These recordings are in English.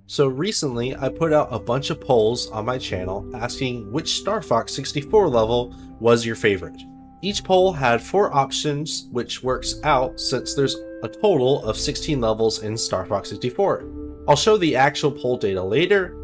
So recently I put out a bunch of polls on my channel asking which starfox 64 level was your favorite. Each poll had 4 options, which works out since there's a total of 16 levels in starfox 64. I'll show the actual poll data later,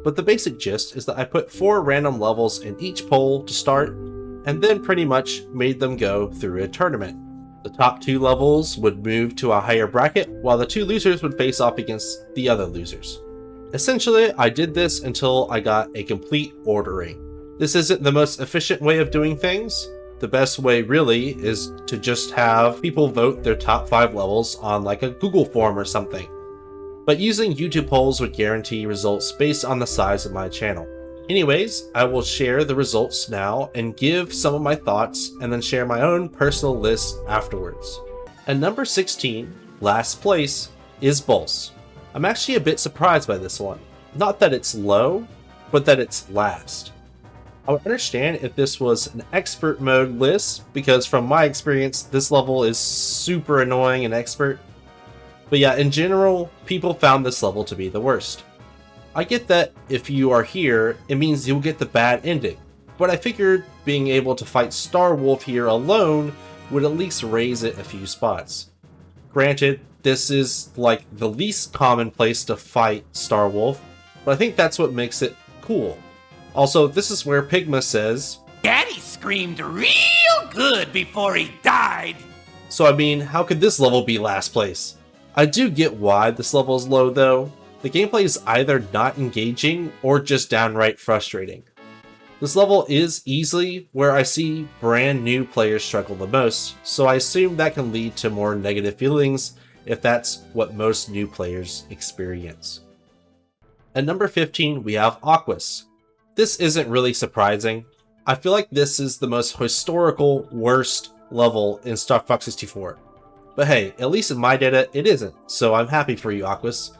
but the basic gist is that I put 4 random levels in each poll to start, and then pretty much made them go through a tournament. The top 2 levels would move to a higher bracket, while the 2 losers would face off against the other losers. Essentially, I did this until I got a complete ordering. This isn't the most efficient way of doing things. The best way really is to just have people vote their top 5 levels on like a Google form or something. But using YouTube polls would guarantee results based on the size of my channel. Anyways, I will share the results now and give some of my thoughts and then share my own personal list afterwards. At number 16, last place, is Bolse. I'm actually a bit surprised by this one. Not that it's low, but that it's last. I would understand if this was an expert mode list, because from my experience, this level is super annoying and expert. But yeah, in general, people found this level to be the worst. I get that if you are here, it means you'll get the bad ending, but I figured being able to fight Star Wolf here alone would at least raise it a few spots. Granted, this is like the least common place to fight Star Wolf, but I think that's what makes it cool. Also, this is where Pigma says, "Daddy screamed real good before he died." So I mean, how could this level be last place? I do get why this level is low though. The gameplay is either not engaging or just downright frustrating. This level is easily where I see brand new players struggle the most, so I assume that can lead to more negative feelings if that's what most new players experience. At number 15, we have Aquas. This isn't really surprising. I feel like this is the most historical worst level in starfox 64. But hey, at least in my data, it isn't, so I'm happy for you, Aquas.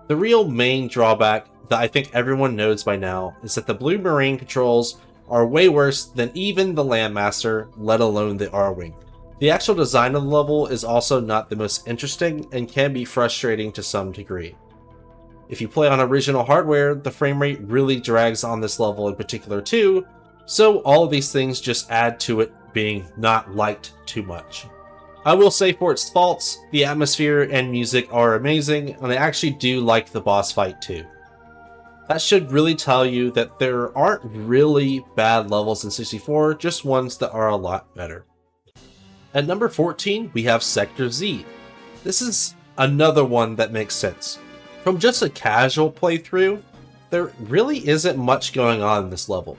The real main drawback that I think everyone knows by now is that the blue marine controls are way worse than even the Landmaster, let alone the R-Wing. The actual design of the level is also not the most interesting and can be frustrating to some degree. If you play on original hardware, the frame rate really drags on this level in particular too, so all of these things just add to it being not liked too much. I will say for its faults, the atmosphere and music are amazing, and I actually do like the boss fight too. That should really tell you that there aren't really bad levels in 64, just ones that are a lot better. At number 14, we have Sector Z. This is another one that makes sense. From just a casual playthrough, there really isn't much going on in this level.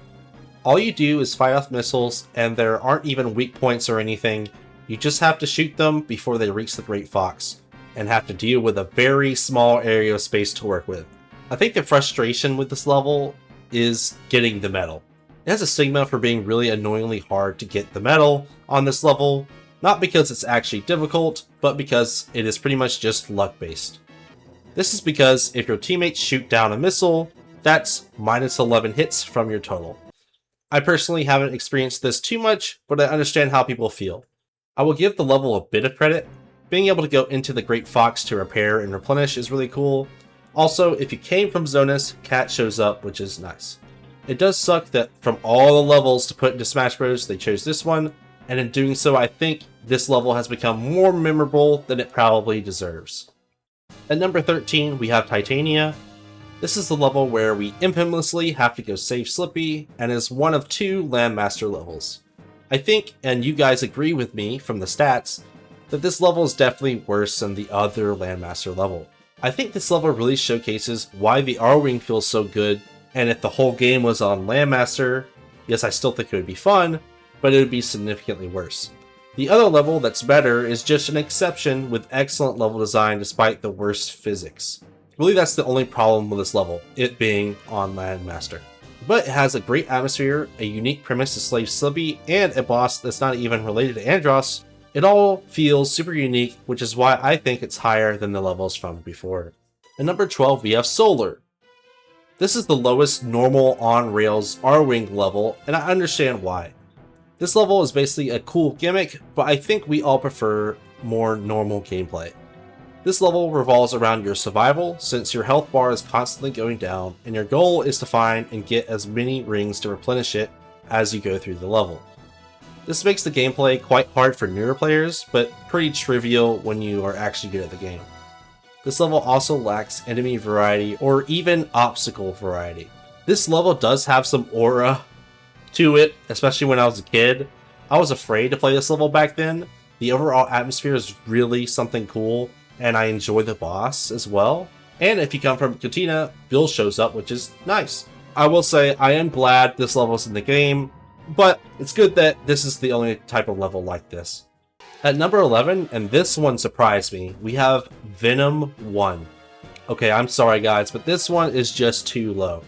All you do is fire off missiles, and there aren't even weak points or anything. You just have to shoot them before they reach the Great Fox, and have to deal with a very small area of space to work with. I think the frustration with this level is getting the medal. It has a stigma for being really annoyingly hard to get the medal on this level, not because it's actually difficult, but because it is pretty much just luck based. This is because if your teammates shoot down a missile, that's minus 11 hits from your total. I personally haven't experienced this too much, but I understand how people feel. I will give the level a bit of credit. Being able to go into the Great Fox to repair and replenish is really cool. Also, if you came from Zonus, Cat shows up, which is nice. It does suck that from all the levels to put into Smash Bros, they chose this one, and in doing so, I think this level has become more memorable than it probably deserves. At number 13, we have Titania. This is the level where we infamously have to go save Slippy, and is one of 2 Landmaster levels. I think, and you guys agree with me from the stats, that this level is definitely worse than the other Landmaster level. I think this level really showcases why the R-Wing feels so good, and if the whole game was on Landmaster, yes, I still think it would be fun, but it would be significantly worse. The other level that's better is just an exception with excellent level design despite the worst physics. Really, that's the only problem with this level, it being on Landmaster. But it has a great atmosphere, a unique premise to slave Slippy, and a boss that's not even related to Andros. It all feels super unique, which is why I think it's higher than the levels from before. At number 12, we have Solar. This is the lowest normal on-rails R-Wing level, and I understand why. This level is basically a cool gimmick, but I think we all prefer more normal gameplay. This level revolves around your survival, since your health bar is constantly going down, and your goal is to find and get as many rings to replenish it as you go through the level. This makes the gameplay quite hard for newer players, but pretty trivial when you are actually good at the game. This level also lacks enemy variety or even obstacle variety. This level does have some aura to it, especially when I was a kid. I was afraid to play this level back then. The overall atmosphere is really something cool, and I enjoy the boss as well. And if you come from Katina, Bill shows up, which is nice. I will say I am glad this level's in the game, but it's good that this is the only type of level like this. At number 11, and this one surprised me, we have Venom 1. Okay, I'm sorry guys, but this one is just too low.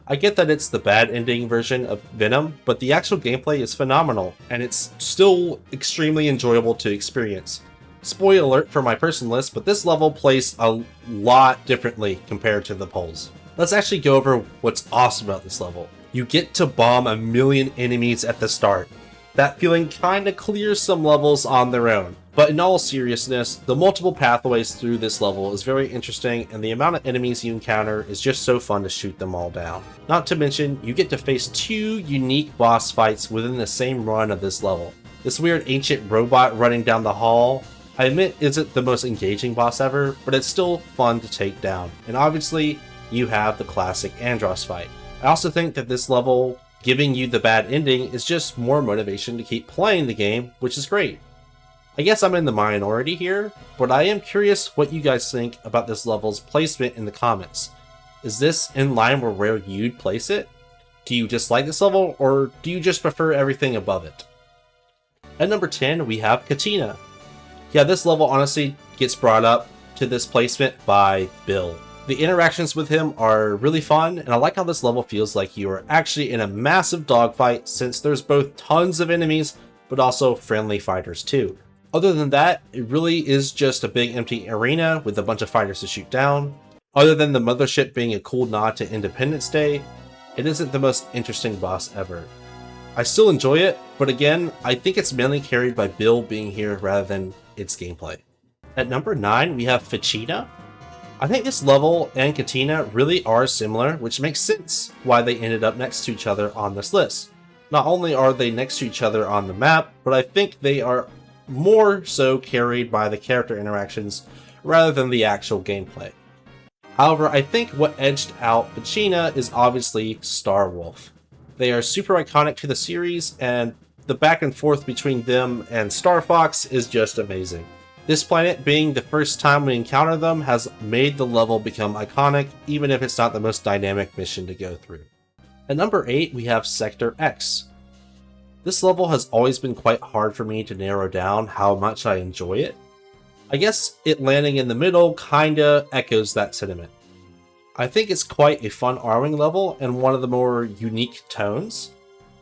I get that it's the bad ending version of Venom, but the actual gameplay is phenomenal, and it's still extremely enjoyable to experience. Spoiler alert for my person list, but this level plays a lot differently compared to the polls. Let's actually go over what's awesome about this level. You get to bomb a million enemies at the start. That feeling kinda clears some levels on their own. But in all seriousness, the multiple pathways through this level is very interesting, and the amount of enemies you encounter is just so fun to shoot them all down. Not to mention, you get to face 2 unique boss fights within the same run of this level. This weird ancient robot running down the hall, I admit isn't the most engaging boss ever, but it's still fun to take down. And obviously, you have the classic Andros fight. I also think that this level giving you the bad ending is just more motivation to keep playing the game, which is great. I guess I'm in the minority here, but I am curious what you guys think about this level's placement in the comments. Is this in line with where you'd place it? Do you dislike this level, or do you just prefer everything above it? At number 10, we have Katina. Yeah, this level honestly gets brought up to this placement by Bill. The interactions with him are really fun, and I like how this level feels like you are actually in a massive dogfight, since there's both tons of enemies, but also friendly fighters too. Other than that, it really is just a big empty arena with a bunch of fighters to shoot down. Other than the mothership being a cool nod to Independence Day, it isn't the most interesting boss ever. I still enjoy it, but again, I think it's mainly carried by Bill being here rather than its gameplay. At number 9, we have Fichina. I think this level and Katina really are similar, which makes sense why they ended up next to each other on this list. Not only are they next to each other on the map, but I think they are more so carried by the character interactions rather than the actual gameplay. However, I think what edged out Fichina is obviously Starwolf. They are super iconic to the series, and the back and forth between them and starfox is just amazing. This planet being the first time we encounter them has made the level become iconic, even if it's not the most dynamic mission to go through. At number 8, we have Sector X. This level has always been quite hard for me to narrow down how much I enjoy it. I guess it landing in the middle kinda echoes that sentiment. I think it's quite a fun arming level and one of the more unique tones.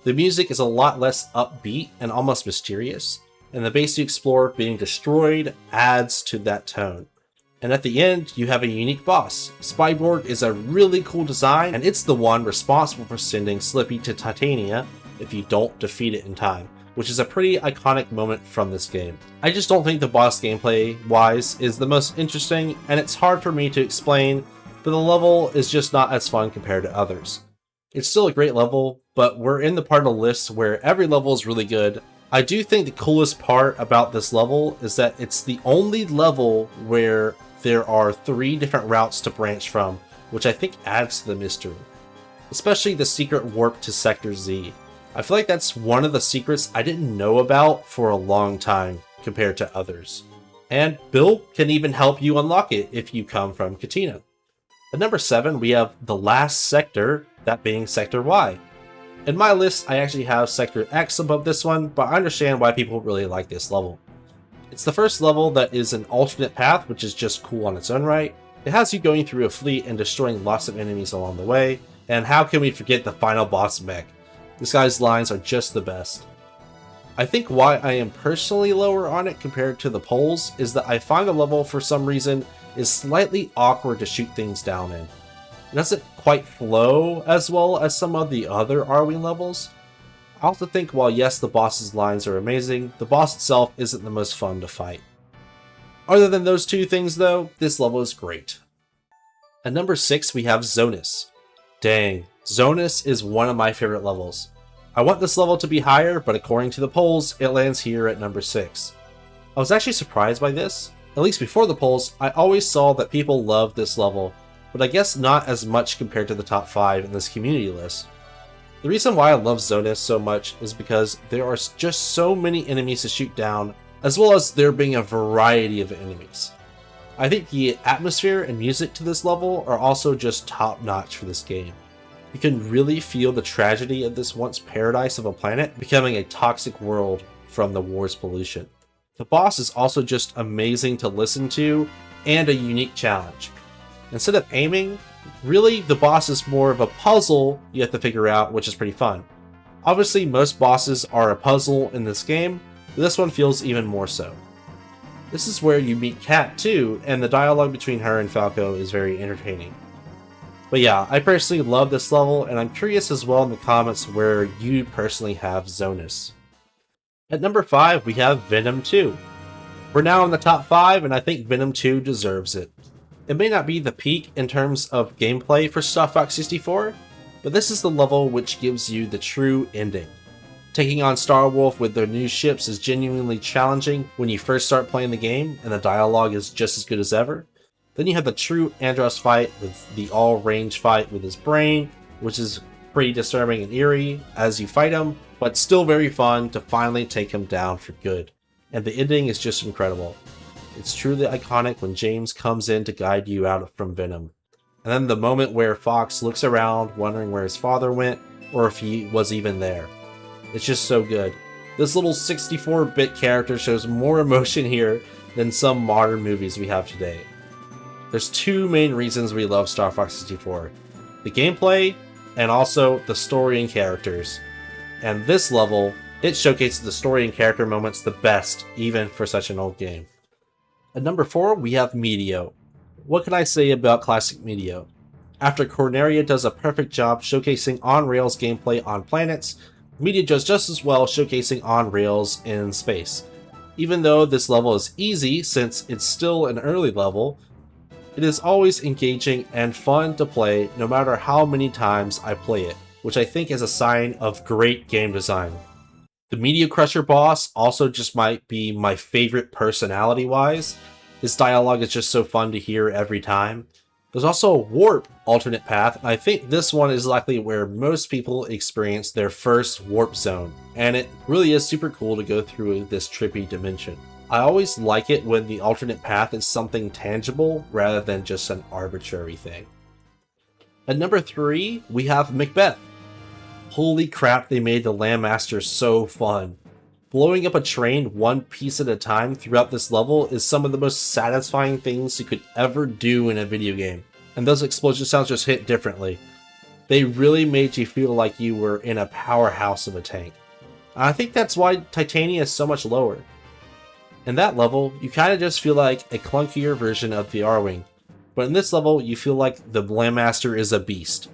The music is a lot less upbeat and almost mysterious, and the base you explore being destroyed adds to that tone. And at the end, you have a unique boss. Spyborg is a really cool design, and it's the one responsible for sending Slippy to Titania if you don't defeat it in time, which is a pretty iconic moment from this game. I just don't think the boss gameplay-wise is the most interesting, and it's hard for me to explain, but the level is just not as fun compared to others. It's still a great level, but we're in the part of the list where every level is really good. I do think the coolest part about this level is that it's the only level where there are 3 different routes to branch from, which I think adds to the mystery. Especially the secret warp to Sector Z. I feel like that's one of the secrets I didn't know about for a long time compared to others. And Bill can even help you unlock it if you come from Katina. At number 7, we have the last sector, that being Sector Y. In my list, I actually have Sector X above this one, but I understand why people really like this level. It's the first level that is an alternate path, which is just cool on its own right. It has you going through a fleet and destroying lots of enemies along the way, and how can we forget the final boss mech? This guy's lines are just the best. I think why I am personally lower on it compared to the polls is that I find the level for some reason is slightly awkward to shoot things down in. It doesn't quite flow as well as some of the other Arwing levels. I also think while yes the boss's lines are amazing, the boss itself isn't the most fun to fight. Other than those two things though, this level is great. At number 6 we have Zonus. Dang, Zonus is one of my favorite levels. I want this level to be higher, but according to the polls, it lands here at number 6. I was actually surprised by this. At least before the polls, I always saw that people loved this level, but I guess not as much compared to the top 5 in this community list. The reason why I love Zonus so much is because there are just so many enemies to shoot down, as well as there being a variety of enemies. I think the atmosphere and music to this level are also just top notch for this game. You can really feel the tragedy of this once paradise of a planet becoming a toxic world from the war's pollution. The boss is also just amazing to listen to and a unique challenge. Instead of aiming, really the boss is more of a puzzle you have to figure out, which is pretty fun. Obviously most bosses are a puzzle in this game, but this one feels even more so. This is where you meet Kat too, and the dialogue between her and Falco is very entertaining. But yeah, I personally love this level, and I'm curious as well in the comments where you personally have Zonus. At number 5, we have Venom 2. We're now in the top 5, and I think Venom 2 deserves it. It may not be the peak in terms of gameplay for Star Fox 64, but this is the level which gives you the true ending. Taking on Starwolf with their new ships is genuinely challenging when you first start playing the game, and the dialogue is just as good as ever. Then you have the true Andros fight with the all-range fight with his brain, which is pretty disturbing and eerie as you fight him, but still very fun to finally take him down for good. And the ending is just incredible. It's truly iconic when James comes in to guide you out from Venom. And then the moment where Fox looks around wondering where his father went, or if he was even there. It's just so good. This little 64-bit character shows more emotion here than some modern movies we have today. There's two main reasons we love Star Fox 64. The gameplay, and also the story and characters. And this level, it showcases the story and character moments the best, even for such an old game. At number 4, we have Meteo. What can I say about classic Meteo? After Corneria does a perfect job showcasing on-rails gameplay on planets, Meteo does just as well showcasing on-rails in space. Even though this level is easy since it's still an early level, it is always engaging and fun to play no matter how many times I play it, which I think is a sign of great game design. The Meteo Crusher boss also just might be my favorite personality-wise. His dialogue is just so fun to hear every time. There's also a warp alternate path, and I think this one is likely where most people experience their first warp zone, and it really is super cool to go through this trippy dimension. I always like it when the alternate path is something tangible rather than just an arbitrary thing. At number 3, we have Macbeth. Holy crap, they made the Landmaster so fun. Blowing up a train one piece at a time throughout this level is some of the most satisfying things you could ever do in a video game, and those explosion sounds just hit differently. They really made you feel like you were in a powerhouse of a tank. I think that's why Titania is so much lower. In that level, you kind of just feel like a clunkier version of the R-Wing, but in this level, you feel like the Landmaster is a beast.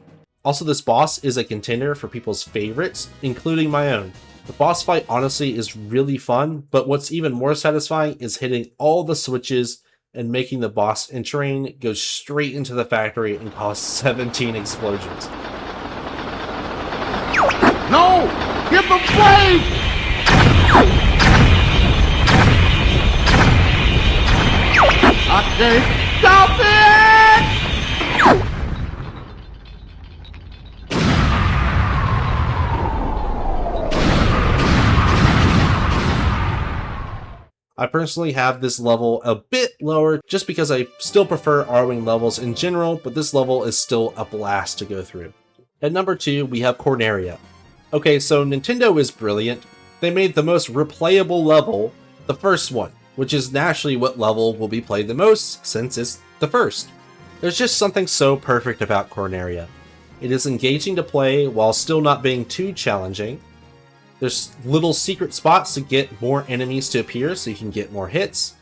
Also, this boss is a contender for people's favorites, including my own. The boss fight honestly is really fun, but what's even more satisfying is hitting all the switches and making the boss and train go straight into the factory and cause 17 explosions. No! Give them way! I can't stop it! I personally have this level a bit lower just because I still prefer R-Wing levels in general, but this level is still a blast to go through. At number 2, we have Corneria. Okay, so Nintendo is brilliant. They made the most replayable level, the first one, which is naturally what level will be played the most since it's the first. There's just something so perfect about Corneria. It is engaging to play while still not being too challenging. There's little secret spots to get more enemies to appear so you can get more hits.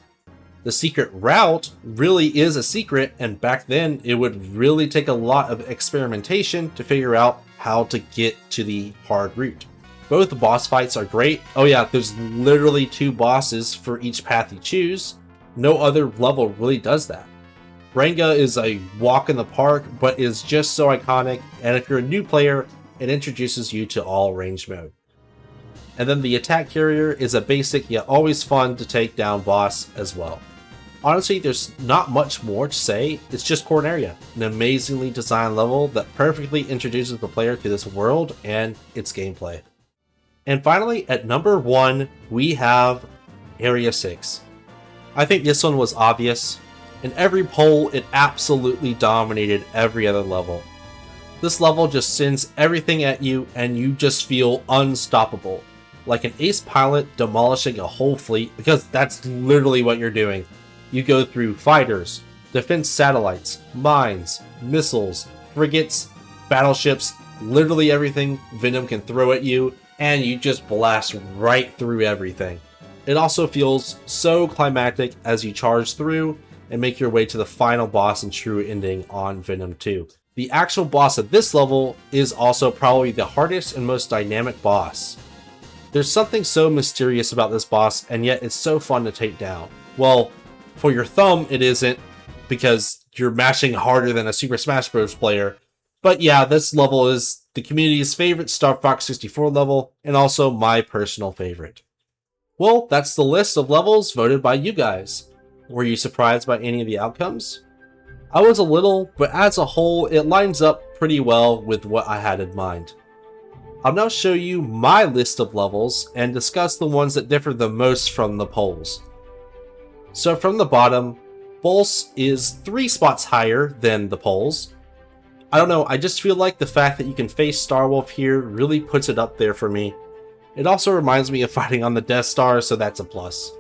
The secret route really is a secret, and back then it would really take a lot of experimentation to figure out how to get to the hard route. Both the boss fights are great. Oh yeah, there's literally 2 bosses for each path you choose. No other level really does that. Ranga is a walk in the park, but is just so iconic, and if you're a new player, it introduces you to all range mode. And then the attack carrier is a basic yet always fun to take down boss as well. Honestly, there's not much more to say, it's just Corneria, an amazingly designed level that perfectly introduces the player to this world and its gameplay. And finally, at number 1, we have Area 6. I think this one was obvious. In every poll, it absolutely dominated every other level. This level just sends everything at you and you just feel unstoppable. Like an ace pilot demolishing a whole fleet, because that's literally what you're doing. You go through fighters, defense satellites, mines, missiles, frigates, battleships, literally everything Venom can throw at you, and you just blast right through everything. It also feels so climactic as you charge through and make your way to the final boss and true ending on Venom 2. The actual boss of this level is also probably the hardest and most dynamic boss. There's something so mysterious about this boss, and yet it's so fun to take down. Well, for your thumb it isn't, because you're mashing harder than a Super Smash Bros. Player. But yeah, this level is the community's favorite Star Fox 64 level, and also my personal favorite. Well, that's the list of levels voted by you guys. Were you surprised by any of the outcomes? I was a little, but as a whole, it lines up pretty well with what I had in mind. I'll now show you my list of levels and discuss the ones that differ the most from the polls. So from the bottom, Bolse is 3 spots higher than the polls. I don't know, I just feel like the fact that you can face Starwolf here really puts it up there for me. It also reminds me of fighting on the Death Star, so that's a plus.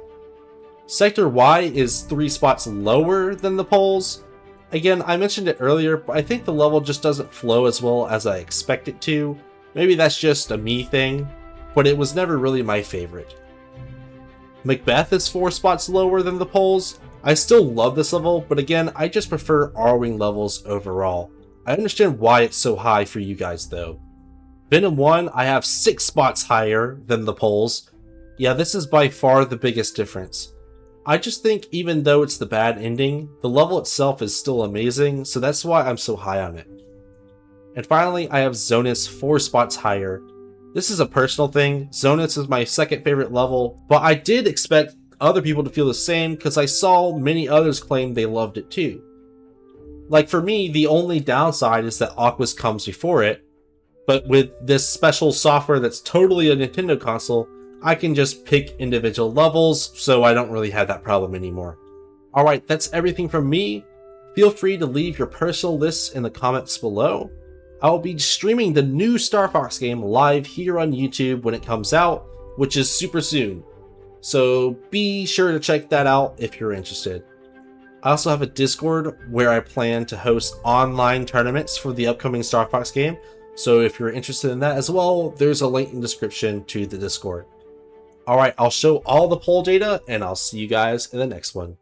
Sector Y is 3 spots lower than the polls. Again, I mentioned it earlier, but I think the level just doesn't flow as well as I expect it to. Maybe that's just a me thing, but it was never really my favorite. Macbeth is 4 spots lower than the polls. I still love this level, but again, I just prefer R-Wing levels overall. I understand why it's so high for you guys though. Venom 1, I have 6 spots higher than the polls. Yeah, this is by far the biggest difference. I just think even though it's the bad ending, the level itself is still amazing, so that's why I'm so high on it. And finally, I have Zonus 4 spots higher. This is a personal thing. Zonus is my second favorite level, but I did expect other people to feel the same because I saw many others claim they loved it too. Like for me, the only downside is that Aquas comes before it, but with this special software that's totally a Nintendo console, I can just pick individual levels, so I don't really have that problem anymore. Alright, that's everything from me. Feel free to leave your personal lists in the comments below. I will be streaming the new Star Fox game live here on YouTube when it comes out, which is super soon. So be sure to check that out if you're interested. I also have a Discord where I plan to host online tournaments for the upcoming Star Fox game, so if you're interested in that as well, there's a link in the description to the Discord. Alright, I'll show all the poll data, and I'll see you guys in the next one.